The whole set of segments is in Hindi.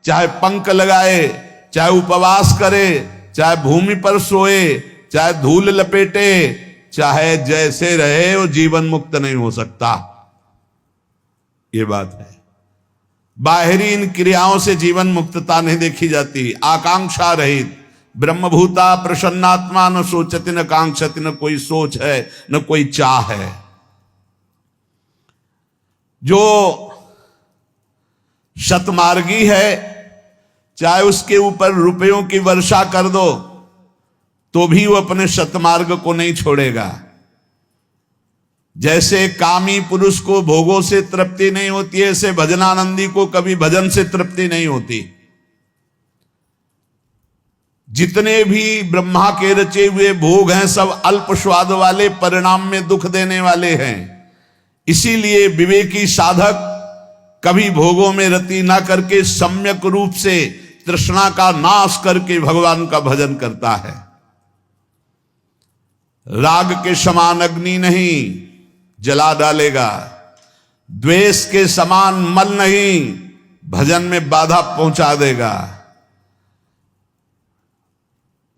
चाहे पंख लगाए, चाहे उपवास करे, चाहे भूमि पर सोए, चाहे धूल लपेटे, चाहे जैसे रहे, वो जीवन मुक्त नहीं हो सकता। ये बात है। बाहरी इन क्रियाओं से जीवन मुक्तता नहीं देखी जाती। आकांक्षा रहित ब्रह्मभूता प्रसन्नात्मा न सोचति न कांक्षति, न कोई सोच है न कोई चाह है। जो शतमार्गी है, चाहे उसके ऊपर रुपयों की वर्षा कर दो तो भी वो अपने शतमार्ग को नहीं छोड़ेगा। जैसे कामी पुरुष को भोगों से तृप्ति नहीं होती है, ऐसे भजनानंदी को कभी भजन से तृप्ति नहीं होती। जितने भी ब्रह्मा के रचे हुए भोग हैं सब अल्प स्वाद वाले, परिणाम में दुख देने वाले हैं। इसीलिए विवेकी साधक कभी भोगों में रति ना करके सम्यक रूप से तृष्णा का नाश करके भगवान का भजन करता है। राग के समान अग्नि नहीं, जला डालेगा। द्वेष के समान मल नहीं, भजन में बाधा पहुंचा देगा।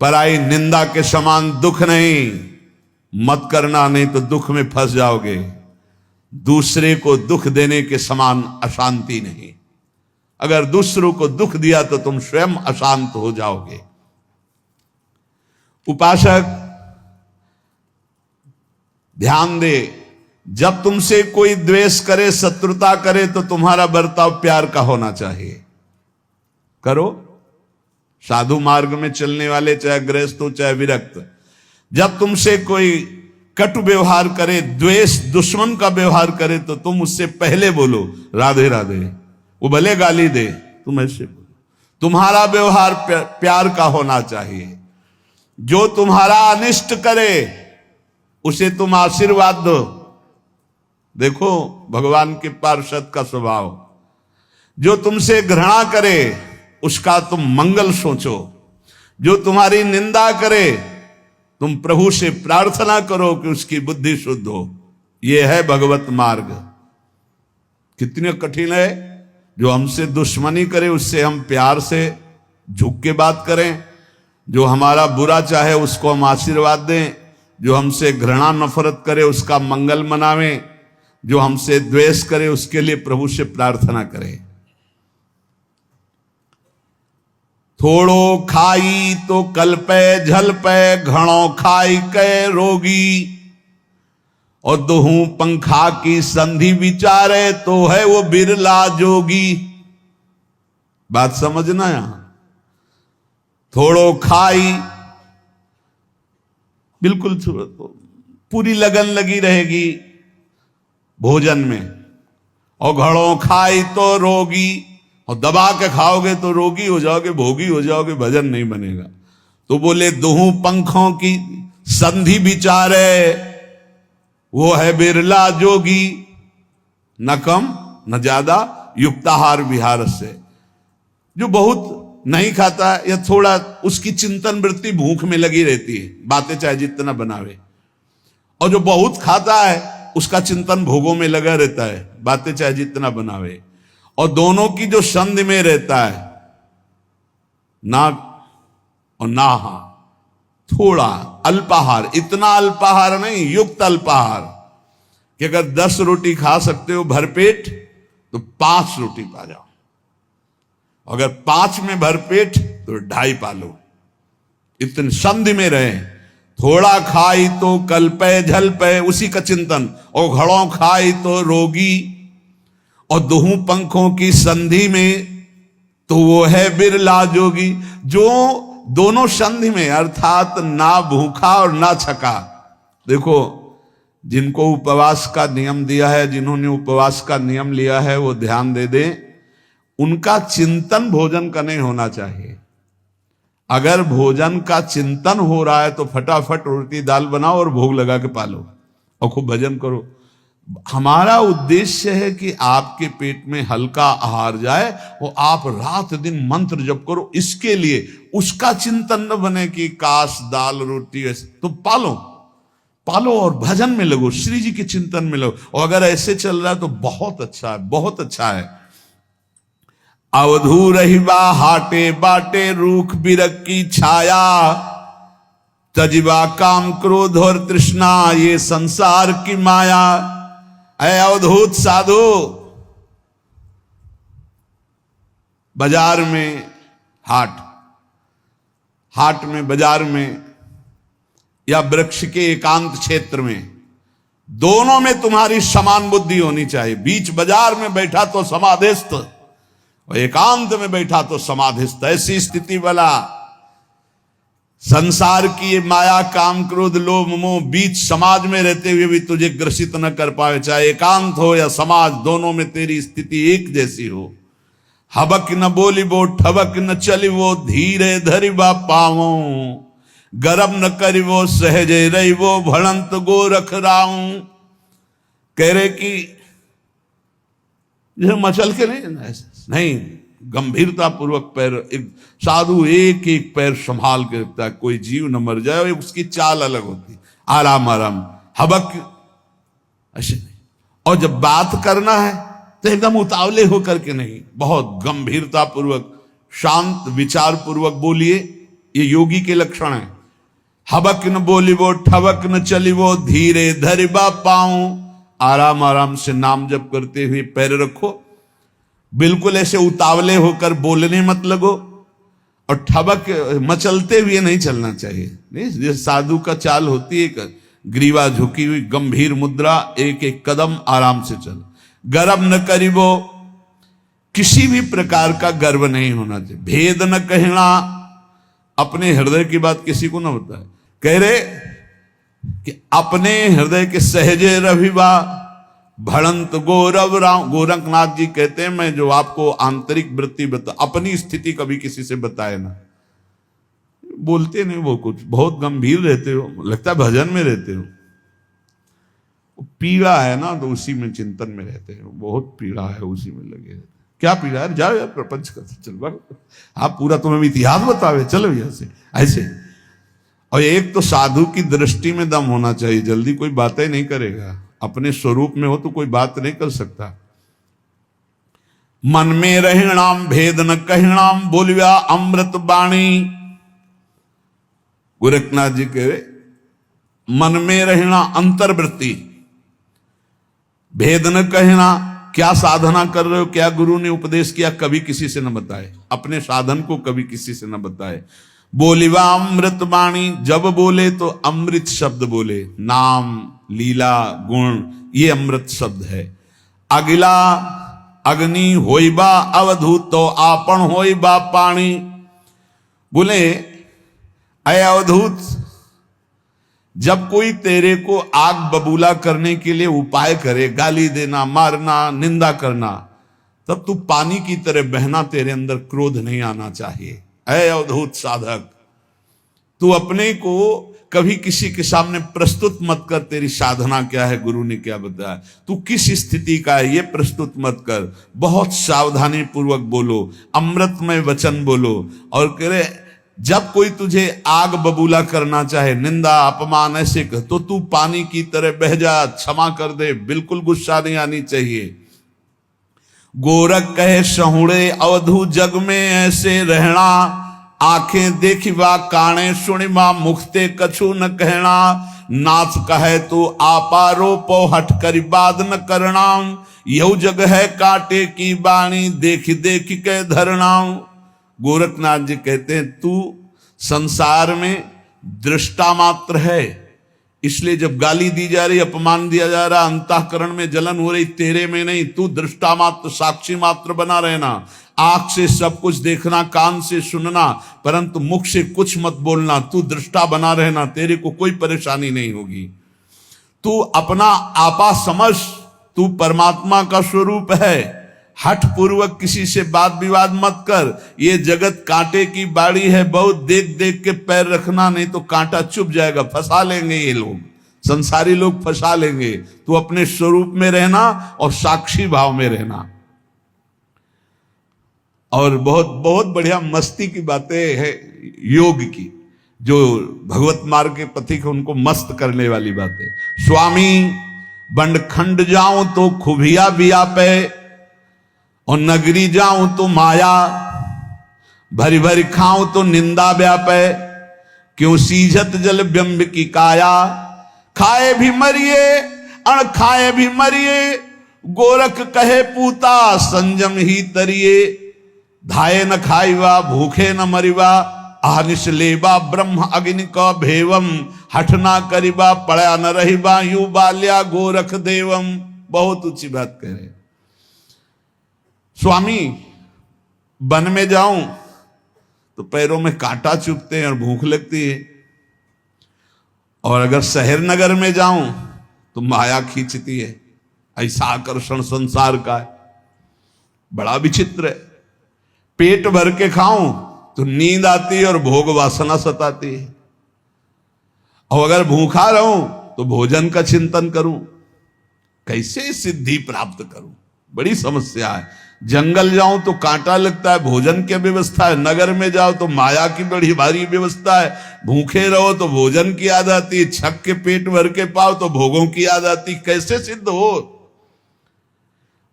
पराई निंदा के समान दुख नहीं, मत करना, नहीं तो दुख में फंस जाओगे। दूसरे को दुख देने के समान अशांति नहीं। अगर दूसरों को दुख दिया तो तुम स्वयं अशांत हो जाओगे। उपासक ध्यान दे, जब तुमसे कोई द्वेष करे, शत्रुता करे, तो तुम्हारा बर्ताव प्यार का होना चाहिए। करो। साधु मार्ग में चलने वाले, चाहे गृहस्थ हो चाहे विरक्त, जब तुमसे कोई कटु व्यवहार करे, द्वेष दुश्मन का व्यवहार करे, तो तुम उससे पहले बोलो राधे राधे। वो भले गाली दे, तुम ऐसे बोलो। तुम्हारा व्यवहार प्यार का होना चाहिए। जो तुम्हारा अनिष्ट करे उसे तुम आशीर्वाद दो। देखो भगवान के पार्षद का स्वभाव। जो तुमसे घृणा करे उसका तुम मंगल सोचो। जो तुम्हारी निंदा करे तुम प्रभु से प्रार्थना करो कि उसकी बुद्धि शुद्ध हो। यह है भगवत मार्ग। कितनी कठिन है। जो हमसे दुश्मनी करे उससे हम प्यार से झुक के बात करें। जो हमारा बुरा चाहे उसको हम आशीर्वाद दें। जो हमसे घृणा नफरत करे उसका मंगल मनावें। जो हमसे द्वेष करे उसके लिए प्रभु से प्रार्थना करें। थोड़ो खाई तो कल्पे झलपे, घणो खाई कै रोगी। और दोहू पंखा की संधि विचारे, तो है वो बिरला जोगी। बात समझना यहां। थोड़ो खाई, बिल्कुल पूरी लगन लगी रहेगी भोजन में। और घड़ों खाई तो रोगी, और दबा के खाओगे तो रोगी हो जाओगे, भोगी हो जाओगे, भजन नहीं बनेगा। तो बोले दोहू पंखों की संधि विचारे, वो है बिरला जोगी। न कम न ज्यादा, युक्ताहार विहार से। जो बहुत नहीं खाता या थोड़ा, उसकी चिंतन वृत्ति भूख में लगी रहती है, बातें चाहे जितना बनावे। और जो बहुत खाता है उसका चिंतन भोगों में लगा रहता है, बातें चाहे जितना बनावे। और दोनों की जो संधि में रहता है, ना और ना, थोड़ा अल्पाहार, इतना अल्पाहार नहीं, युक्त अल्पाहार कि अगर 10 रोटी खा सकते हो भरपेट तो 5 रोटी पा जाओ। अगर 5 में भरपेट तो 2.5 पा लो। इतनी संधि में रहे। थोड़ा खाई तो कल्पे झलपे, उसी का चिंतन। और घड़ों खाई तो रोगी। और दोहू पंखों की संधि में, तो वो है बिरला जोगी। जो दोनों संधि में, अर्थात ना भूखा और ना छका। देखो जिनको उपवास का नियम दिया है, जिन्होंने उपवास का नियम लिया है, वो ध्यान दे दें। उनका चिंतन भोजन का नहीं होना चाहिए। अगर भोजन का चिंतन हो रहा है तो फटाफट रोटी दाल बनाओ और भोग लगा के पालो और खूब भजन करो। हमारा उद्देश्य है कि आपके पेट में हल्का आहार जाए और आप रात दिन मंत्र जप करो। इसके लिए उसका चिंतन न बने कि काश दाल रोटी, तो पालो पालो और भजन में लगो, श्री जी के चिंतन में लगो। और अगर ऐसे चल रहा है तो बहुत अच्छा है, बहुत अच्छा है। अवधू रहिबा हाटे बाटे रूख बिरक की छाया, तजिबा काम क्रोध और तृष्णा ये संसार की माया। ऐ अवधूत साधु, बाजार में हाट में बाजार में या वृक्ष के एकांत क्षेत्र में, दोनों में तुम्हारी समान बुद्धि होनी चाहिए। बीच बाजार में बैठा तो समाधिस्थ और एकांत में बैठा तो समाधिस्थ। ऐसी स्थिति वाला संसार की ये माया काम क्रोध लोभ मोह बीच समाज में रहते हुए भी तुझे ग्रसित न कर पाए, चाहे एकांत हो या समाज, दोनों में तेरी स्थिति एक जैसी हो। हबक न बोली वो ठबक न चली वो, धीरे धरिबा पावो, गरम न करी वो सहजे रही वो, भड़ंत गोरख राऊं। कह रहे कि मचल के नहीं, गंभीरता पूर्वक पैर, एक साधु एक एक पैर संभाल के रखता है, कोई जीव न मर जाए, उसकी चाल अलग होती, आराम आराम, हबक ऐसे नहीं। और जब बात करना है तो एकदम उतावले होकर के नहीं, बहुत गंभीरता पूर्वक शांत विचार पूर्वक बोलिए। ये योगी के लक्षण है। हबक न बोली वो ठबक न चली वो, धीरे धरिबा पाऊं, आराम आराम से नाम जप करते हुए पैर रखो। बिल्कुल ऐसे उतावले होकर बोलने मत लगो, और ठबक मचलते हुए नहीं चलना चाहिए। नहीं, साधु का चाल होती है ग्रीवा झुकी हुई, गंभीर मुद्रा, एक एक कदम आराम से चल। गर्व न करिबो, किसी भी प्रकार का गर्व नहीं होना चाहिए। भेद न कहना, अपने हृदय की बात किसी को न बताए। कह रहे कि अपने हृदय के सहजे रविवा, भड़ंत गौरव राम। गोरखनाथ जी कहते हैं, मैं जो आपको आंतरिक वृत्ति बता, अपनी स्थिति कभी किसी से बताए ना। बोलते नहीं वो, कुछ बहुत गंभीर रहते हो, लगता है भजन में रहते हो। पीड़ा है ना, तो उसी में चिंतन में रहते हैं, बहुत पीड़ा है, उसी में लगे रहते। क्या पीड़ा है, जाओ यार प्रपंच कर चल, आप पूरा तुम्हें इतिहास बतावे, चलो यहाँ से ऐसे। और एक तो साधु की दृष्टि में दम होना चाहिए, जल्दी कोई बातें नहीं करेगा। अपने स्वरूप में हो तो कोई बात नहीं कर सकता। मन में रहणाम भेद न कहणाम, बोलिया अमृत बाणी। गोरखनाथ जी कह रहे, मन में रहना अंतर्वृत्ति, भेद न कहना। क्या साधना कर रहे हो, क्या गुरु ने उपदेश किया, कभी किसी से न बताए। अपने साधन को कभी किसी से न बताए। बोलिवा अमृत वाणी, जब बोले तो अमृत शब्द बोले। नाम लीला गुण ये अमृत शब्द है। अगिला अग्नि होइबा अवधूत, तो आपन होइबा पानी। बोले अय अवधूत, जब कोई तेरे को आग बबूला करने के लिए उपाय करे, गाली देना, मारना, निंदा करना, तब तू पानी की तरह बहना, तेरे अंदर क्रोध नहीं आना चाहिए। ऐ अवधूत साधक, तू अपने को कभी किसी के सामने प्रस्तुत मत कर, तेरी साधना क्या है, गुरु ने क्या बताया, तू किस स्थिति का है, ये प्रस्तुत मत कर। बहुत सावधानी पूर्वक बोलो, अमृतमय वचन बोलो। और कह रहे, जब कोई तुझे आग बबूला करना चाहे, निंदा अपमान ऐसे कर, तो तू पानी की तरह बह जा, क्षमा कर दे, बिल्कुल गुस्सा नहीं आनी चाहिए। गोरख कहे सहुड़े अवधू, जग में ऐसे रहना, आंखें देखिबा काने सुनिबा, मुखते कछु न कहना। नाथ कहे तो आपा रोपो, हट करी बात न करना। यहु जग है कांटे की बाणी, देख देख के धरना। गोरखनाथ जी कहते हैं, तू संसार में दृष्टा मात्र है, इसलिए जब गाली दी जा रही, अपमान दिया जा रहा, अंतःकरण में जलन हो रही, तेरे में नहीं। तू दृष्टा मात्र, साक्षी मात्र बना रहना। आंख से सब कुछ देखना, कान से सुनना, परंतु मुख से कुछ मत बोलना। तू दृष्टा बना रहना, तेरे को कोई परेशानी नहीं होगी। तू अपना आपा समझ, तू परमात्मा का स्वरूप है। हठ पूर्वक किसी से बात विवाद मत कर। ये जगत कांटे की बाड़ी है, बहुत देख देख के पैर रखना, नहीं तो कांटा चुभ जाएगा, फंसा लेंगे ये लोग, संसारी लोग फंसा लेंगे। तू अपने स्वरूप में रहना और साक्षी भाव में रहना। और बहुत बहुत बढ़िया मस्ती की बातें है योग की, जो भगवत मार्ग के पथिक है उनको मस्त करने वाली बातें। स्वामी बंड खंड जाऊं तो खुबिया बिया पे, और नगरी जाऊं तो माया, भरी भरी खाऊं तो निंदा व्यापै, क्यों सीझत जल बिंब की काया। खाए भी मरिए अण खाए भी मरिए, गोरख कहे पूता संजम ही तरिए। धाये न खाईवा भूखे न मरिवा, आहनिश लेबा ब्रह्म अग्नि का भेवम। हठ ना करिबा पड़ा न रहिबा, यू बाल्या गोरख देवम। बहुत ऊंची बात कह रहे स्वामी। वन में जाऊं तो पैरों में कांटा चुभते हैं और भूख लगती है, और अगर शहर नगर में जाऊं तो माया खींचती है। ऐसा आकर्षण संसार का है, बड़ा विचित्र है। पेट भर के खाऊं तो नींद आती है और भोग वासना सताती है, और अगर भूखा रहूं तो भोजन का चिंतन करूं। कैसे सिद्धि प्राप्त करूं, बड़ी समस्या है। जंगल जाऊं तो कांटा लगता है, भोजन की व्यवस्था है। नगर में जाओ तो माया की बड़ी भारी व्यवस्था है। भूखे रहो तो भोजन की याद आती, छक के पेट भर के पाओ तो भोगों की याद आती। कैसे सिद्ध हो?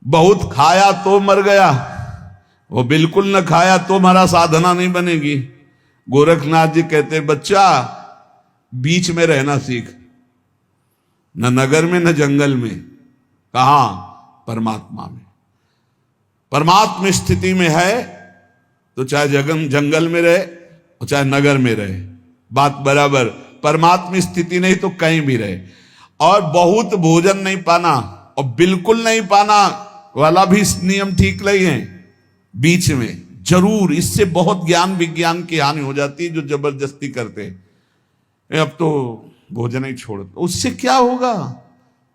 बहुत खाया तो मर गया, वो बिल्कुल न खाया तो हमारा साधना नहीं बनेगी। गोरखनाथ जी कहते बच्चा बीच में रहना सीख, न नगर में न जंगल में। कहां? परमात्मा में। परमात्मा स्थिति में है तो चाहे जंगल में रहे और चाहे नगर में रहे, बात बराबर। परमात्मा स्थिति नहीं तो कहीं भी रहे। और बहुत भोजन नहीं पाना और बिल्कुल नहीं पाना वाला भी नियम ठीक नहीं है। बीच में जरूर, इससे बहुत ज्ञान विज्ञान की हानि हो जाती है जो जबरदस्ती करते हैं। अब तो भोजन ही छोड़, उससे क्या होगा?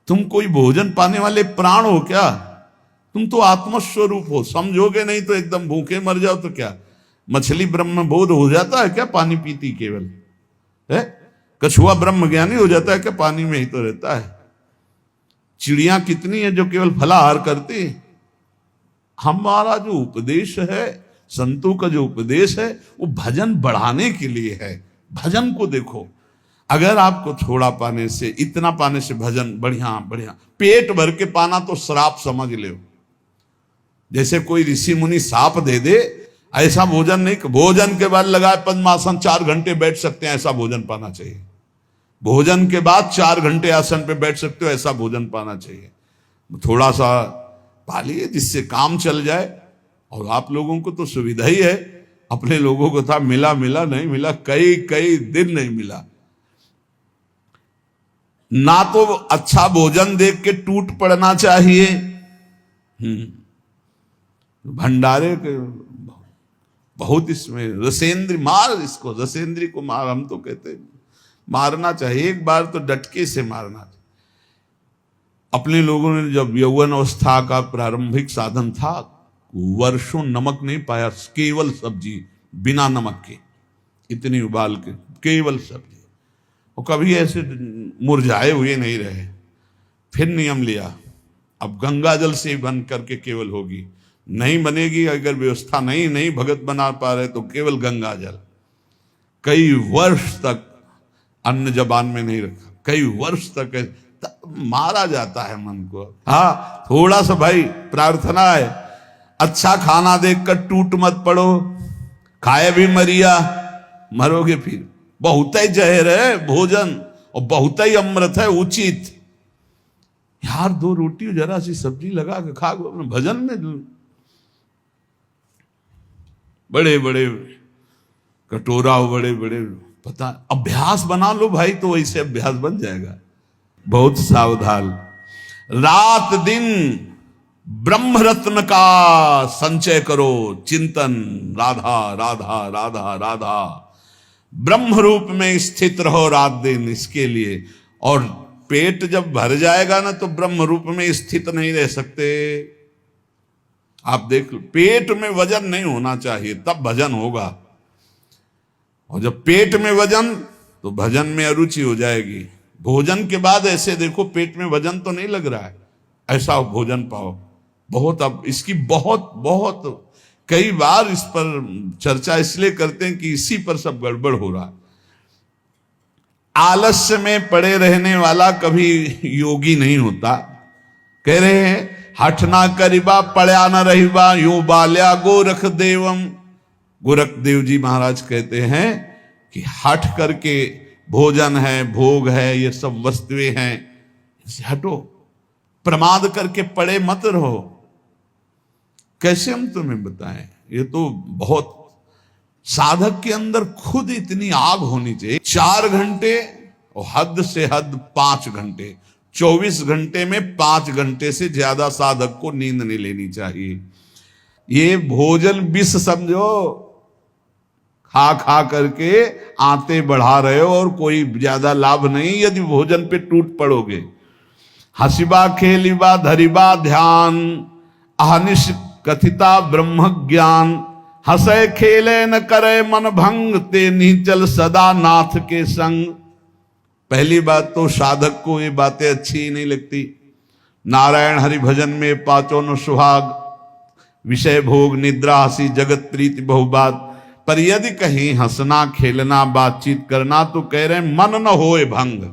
तुम कोई भोजन पाने वाले प्राण हो क्या? तुम तो आत्मस्वरूप हो। समझोगे नहीं तो एकदम भूखे मर जाओ तो क्या? मछली ब्रह्म बोध हो जाता है क्या पानी पीती केवल है? कछुआ ब्रह्म ज्ञानी हो जाता है क्या? पानी में ही तो रहता है। चिड़िया कितनी है जो केवल फलाहार करती। हमारा जो उपदेश है, संतों का जो उपदेश है, वो भजन बढ़ाने के लिए है। भजन को देखो, अगर आपको थोड़ा पाने से, इतना पाने से भजन बढ़िया बढ़िया, पेट भर के पाना तो श्राप समझ लो। जैसे कोई ऋषि मुनि साप दे दे, ऐसा भोजन नहीं। भोजन के बाद लगाए पद्मासन 4 घंटे बैठ सकते हैं, ऐसा भोजन पाना चाहिए। भोजन के बाद 4 घंटे आसन पे बैठ सकते हो, ऐसा भोजन पाना चाहिए। थोड़ा सा पा लिए जिससे काम चल जाए। और आप लोगों को तो सुविधा ही है, अपने लोगों को था मिला मिला नहीं मिला, कई कई दिन नहीं मिला। ना तो अच्छा भोजन देख के टूट पड़ना चाहिए। भंडारे के बहुत इसमें रसेंद्र मार, इसको रसेंद्री को मार, हम तो कहते हैं मारना चाहिए। एक बार तो डटके से मारना चाहिए। अपने लोगों ने जब यौवन अवस्था का प्रारंभिक साधन था, वर्षों नमक नहीं पाया, केवल सब्जी बिना नमक के, इतनी उबाल के केवल सब्जी, और कभी ऐसे मुरझाए हुए नहीं रहे। फिर नियम लिया, अब गंगा जल से बन करके केवल होगी। नहीं बनेगी, अगर व्यवस्था नहीं भगत बना पा रहे तो केवल गंगा जल। कई वर्ष तक अन्न जबान में नहीं रखा, कई वर्ष तक मारा जाता है मन को। हाँ, थोड़ा सा भाई प्रार्थना है, अच्छा खाना देखकर टूट मत पड़ो। खाए भी मरिया, मरोगे फिर। बहुत ही जहर है भोजन और बहुत ही अमृत है उचित। यार 2 रोटी जरा सी सब्जी लगा के खा गो। भजन में बड़े बड़े कटोरा, बड़े बड़े, पता अभ्यास बना लो भाई, तो वैसे अभ्यास बन जाएगा। बहुत सावधान। रात दिन ब्रह्म रत्न का संचय करो, चिंतन राधा राधा राधा राधा, ब्रह्म रूप में स्थित रहो रात दिन इसके लिए। और पेट जब भर जाएगा ना तो ब्रह्म रूप में स्थित नहीं रह सकते। आप देख लो, पेट में वजन नहीं होना चाहिए, तब भजन होगा। और जब पेट में वजन, तो भजन में अरुचि हो जाएगी। भोजन के बाद ऐसे देखो पेट में वजन तो नहीं लग रहा है, ऐसा भोजन पाओ। बहुत, अब इसकी बहुत बहुत कई बार इस पर चर्चा इसलिए करते हैं कि इसी पर सब गड़बड़ हो रहा है। आलस्य में पड़े रहने वाला कभी योगी नहीं होता। कह रहे हैं हठ ना करिबा पड़या न रहिबा, यूं बाल्या गोरख देवम। गोरख देव जी महाराज कहते हैं कि हठ करके भोजन है, भोग है, ये सब वस्तुएं हैं, इससे हटो, प्रमाद करके पड़े मत रहो। कैसे हम तुम्हें बताएं, ये तो बहुत साधक के अंदर खुद इतनी आग होनी चाहिए। 4 घंटे और हद से हद 5 घंटे, 24 घंटे में 5 घंटे से ज्यादा साधक को नींद नहीं लेनी चाहिए। ये भोजन विष समझो, खा खा करके आते बढ़ा रहे हो और कोई ज्यादा लाभ नहीं यदि भोजन पे टूट पड़ोगे। हसिबा खेलिबा धरिबा ध्यान, अहनिश कथिता ब्रह्म ज्ञान। हंसे खेले न करे मन भंग, ते नीचल सदा नाथ के संग। पहली बात तो साधक को ये बातें अच्छी ही नहीं लगती। नारायण हरि भजन में पाचों न सुहाग, विषय भोग निद्रा हसी जगत प्रीति बहुबात। पर यदि कहीं हंसना खेलना बातचीत करना तो कह रहे हैं मन न होए भंग।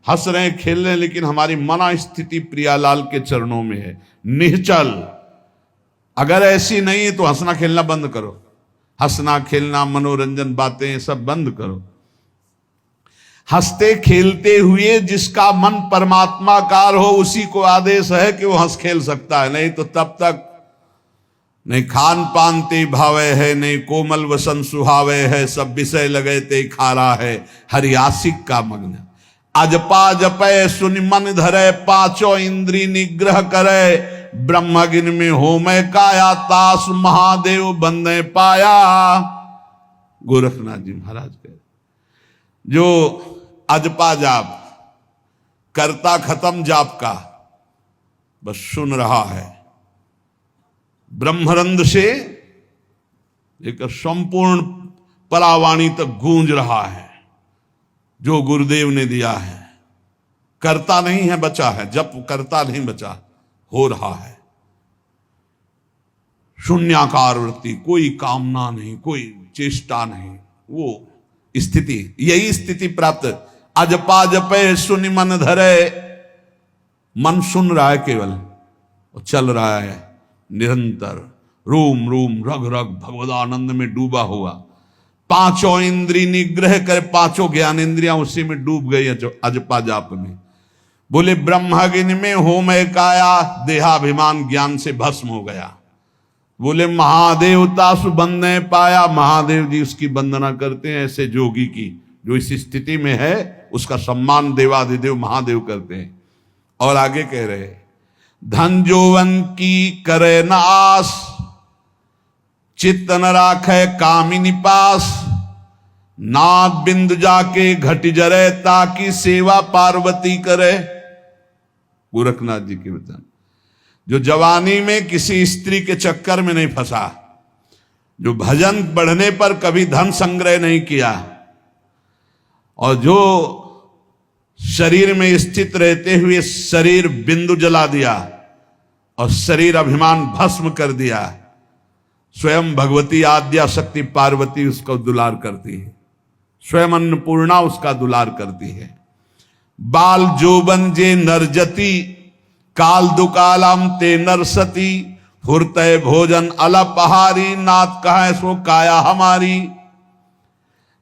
हंस रहे खेल रहे लेकिन हमारी मना स्थिति प्रियालाल के चरणों में है, निश्चल। अगर ऐसी नहीं है तो हंसना खेलना बंद करो, हंसना खेलना मनोरंजन बातें सब बंद करो। हंसते खेलते हुए जिसका मन परमात्माकार हो उसी को आदेश है कि वो हंस खेल सकता है, नहीं तो तब तक नहीं खान पान ते भावे है, नहीं कोमल वसन सुहावे है, सब विषय लगे ते खारा है, हरियासिक का मग्न। अजपा जपे सुनि मन धरे, पांचों इंद्री निग्रह करे। ब्रह्मगिन में होमे काया, तास महादेव बंदे पाया। गोरखनाथ जी महाराज कहे जो अजपा जाप, करता खत्म जाप का, बस सुन रहा है, ब्रह्मरंध्र से लेकर संपूर्ण परावाणी तक गूंज रहा है जो गुरुदेव ने दिया है। करता नहीं है बचा है, जप करता नहीं बचा, हो रहा है। शून्याकार वृत्ति, कोई कामना नहीं, कोई चेष्टा नहीं, वो स्थिति, यही स्थिति प्राप्त। अजपा जपे सुनि मन धरे, मन सुन रहा है केवल और चल रहा है निरंतर, रूम रूम रग रग भगवदानंद में डूबा हुआ। पांचों इंद्री निग्रह कर, पांचों ज्ञान इंद्रियां उसी में डूब गई अजपा जाप में। बोले ब्रह्मगिन में होमय काया, देहाभिमान ज्ञान से भस्म हो गया। बोले महादेवता सुबंदे पाया, महादेव जी उसकी वंदना करते हैं ऐसे जोगी की जो इस स्थिति में है, उसका सम्मान देवाधिदेव महादेव करते हैं। और आगे कह रहे धन जोवन की करे न आस, चित्त न राखे कामिनी पास। नाथ बिंद जाके घट जरे, ताकि सेवा पार्वती करे। गोरखनाथ जी के वचन। जो जवानी में किसी स्त्री के चक्कर में नहीं फंसा, जो भजन बढ़ने पर कभी धन संग्रह नहीं किया, और जो शरीर में स्थित रहते हुए शरीर बिंदु जला दिया और शरीर अभिमान भस्म कर दिया, स्वयं भगवती आद्या शक्ति पार्वती उसका दुलार करती है, स्वयं अन्नपूर्णा उसका दुलार करती है। बाल जोबन जे नरजती, काल दुकालम ते नरसती। फुरते भोजन अलपहारी, नाथ कहा सो काया हमारी।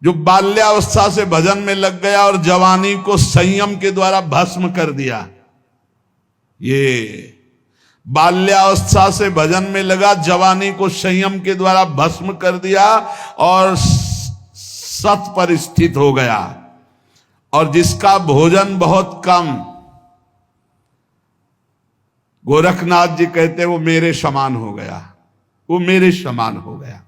जो बाल्यावस्था से भजन में लग गया और जवानी को संयम के द्वारा भस्म कर दिया, ये बाल्यावस्था से भजन में लगा, जवानी को संयम के द्वारा भस्म कर दिया और सत पर स्थित हो गया। और जिसका भोजन बहुत कम, गोरखनाथ जी कहते वो मेरे समान हो गया, वो मेरे समान हो गया।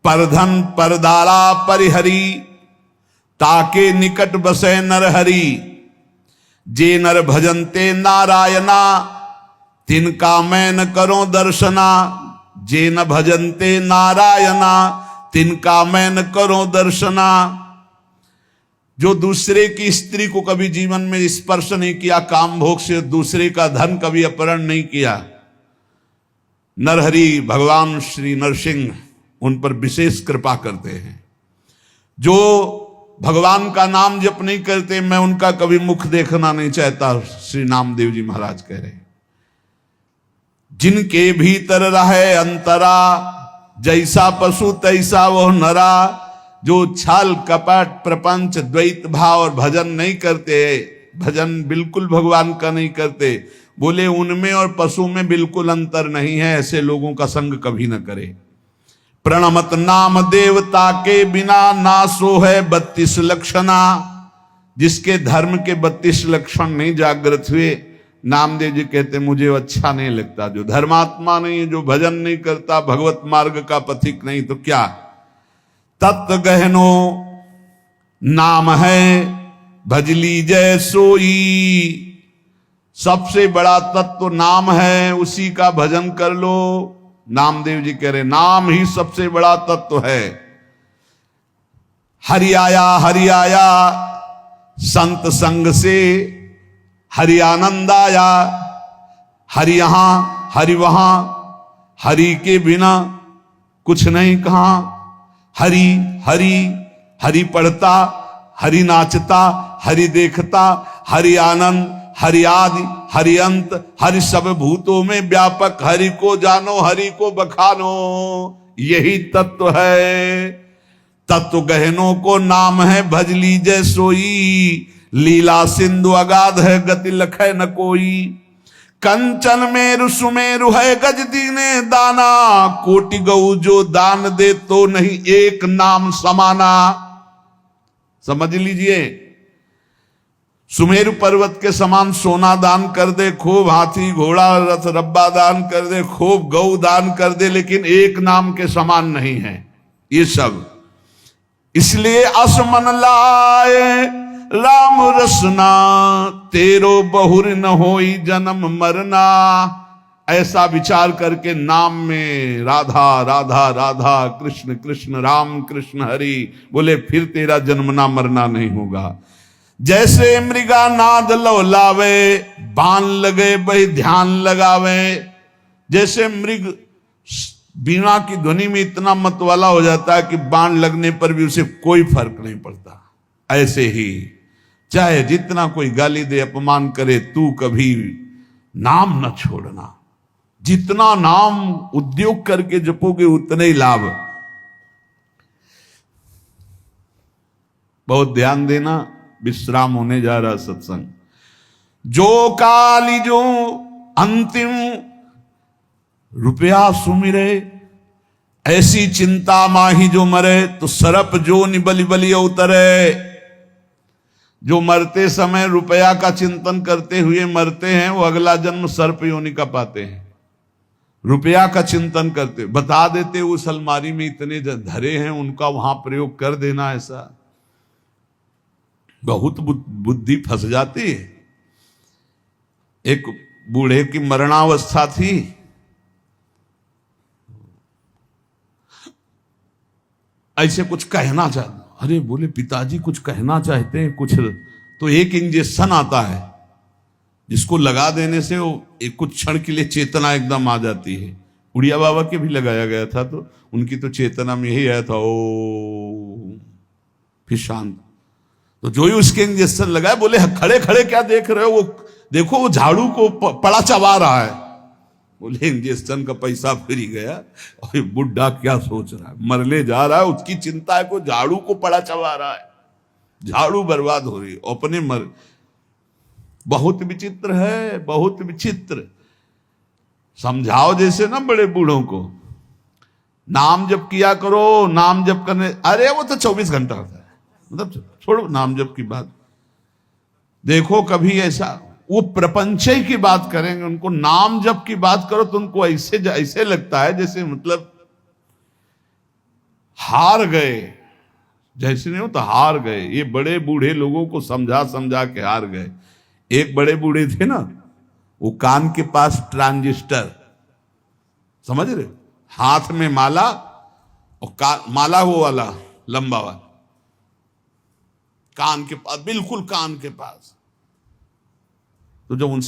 परधन परदारा परिहरी, ताके निकट बसे नरहरि। जे नर भजनते नारायणा, तिनका मैं न करो दर्शना। जे न भजनते नारायणा, तिनका मैं न करो दर्शना। जो दूसरे की स्त्री को कभी जीवन में स्पर्श नहीं किया, काम भोग से दूसरे का धन कभी अपहरण नहीं किया, नरहरि भगवान श्री नरसिंह उन पर विशेष कृपा करते हैं। जो भगवान का नाम जप नहीं करते, मैं उनका कभी मुख देखना नहीं चाहता, श्री नामदेव जी महाराज कह रहे। जिनके भीतर रहे अंतरा, जैसा पशु तैसा वह नरा। जो छल कपट प्रपंच द्वैत भाव और भजन नहीं करते, भजन बिल्कुल भगवान का नहीं करते, बोले उनमें और पशु में बिल्कुल अंतर नहीं है, ऐसे लोगों का संग कभी न करे। प्रणमत नाम देवता के बिना, ना सो है 32 लक्षणा। जिसके धर्म के 32 लक्षण नहीं जागृत हुए, नामदेव जी कहते मुझे अच्छा नहीं लगता। जो धर्मात्मा नहीं है, जो भजन नहीं करता, भगवत मार्ग का पथिक नहीं, तो क्या तत्व गहनो नाम है भज लीजय सोई। सबसे बड़ा तत्व नाम है, उसी का भजन कर लो। नामदेव जी कह रहे नाम ही सबसे बड़ा तत्व है। हरि आया संत संग से, हरि आनंद आया। हरि यहां हरि वहां, हरि के बिना कुछ नहीं कहा। हरि हरि हरि पढ़ता, हरि नाचता, हरि देखता, हरि आनंद, हरि आदि, हरि अंत, हरि सब भूतों में व्यापक। हरि को जानो, हरि को बखानो, यही तत्व है। तत्व गहनों को नाम है भज लीजय सोई। लीला सिंधु अगाध है, गति लखै न कोई। कंचन मेरु सुमेरु है गज दीने दाना। कोटि गऊ जो दान दे तो नहीं एक नाम समाना। समझ लीजिए, सुमेरु पर्वत के समान सोना दान कर दे, खूब हाथी घोड़ा रथ रब्बा दान कर दे, खूब गऊ दान कर दे, लेकिन एक नाम के समान नहीं है ये सब। इसलिए असमन लाए राम रसना, तेरो बहुर न होई जन्म मरना। ऐसा विचार करके नाम में राधा राधा राधा, कृष्ण कृष्ण राम कृष्ण हरि बोले, फिर तेरा जन्मना मरना नहीं होगा। जैसे मृगा नाद लौलावे, बाण लगे बही ध्यान लगावे। जैसे मृग बीणा की ध्वनि में इतना मतवाला हो जाता है कि बाण लगने पर भी उसे कोई फर्क नहीं पड़ता, ऐसे ही चाहे जितना कोई गाली दे, अपमान करे, तू कभी नाम न छोड़ना। जितना नाम उद्योग करके जपोगे उतने ही लाभ। बहुत ध्यान देना, विश्राम होने जा रहा सत्संग। जो काली जो अंतिम रुपया सुमिरे, ऐसी चिंता माही जो मरे। तो सरप जो निबली बली उतरे। जो मरते समय रुपया का चिंतन करते हुए मरते हैं, वो अगला जन्म सर्प योनि का पाते हैं। रुपया का चिंतन करते, बता देते उस अलमारी में इतने धरे हैं, उनका वहां प्रयोग कर देना। ऐसा बहुत बुद्धि फंस जाती है। एक बूढ़े की मरणावस्था थी, ऐसे कुछ कहना चाहते, अरे बोले पिताजी कुछ कहना चाहते हैं कुछ, तो एक इंजेक्शन आता है जिसको लगा देने से वो एक कुछ क्षण के लिए चेतना एकदम आ जाती है। उड़िया बाबा के भी लगाया गया था, तो उनकी तो चेतना में यही आया था, ओ फिर शांत। तो जो ही उसके इंजेक्शन लगाए, बोले खड़े खड़े क्या देख रहे हो, वो देखो वो झाड़ू को पड़ा चबा रहा है। बोले इंजेक्शन का पैसा फिर ही गया, और बुढ़ा क्या सोच रहा है, मरने जा रहा है, उसकी चिंता है को झाड़ू को पड़ा चबा रहा है, झाड़ू बर्बाद हो रही, अपने मर। बहुत विचित्र है, बहुत विचित्र। समझाओ जैसे ना बड़े बूढ़ों को, नाम जप किया करो, नाम जप करने, अरे वो तो 24 घंटा होता है, मतलब छोड़ो नाम जप की बात। देखो कभी ऐसा वो प्रपंचय की बात करेंगे, उनको नाम जप की बात करो तो उनको ऐसे लगता है जैसे मतलब हार गए, जैसे नहीं हो तो हार गए। ये बड़े बूढ़े लोगों को समझा समझा के हार गए। एक बड़े बूढ़े थे ना, वो कान के पास ट्रांजिस्टर, समझ रहे, हाथ में माला, और माला वो वाला लंबा वाला, कान के पास, बिल्कुल कान के पास। तो जब उनसे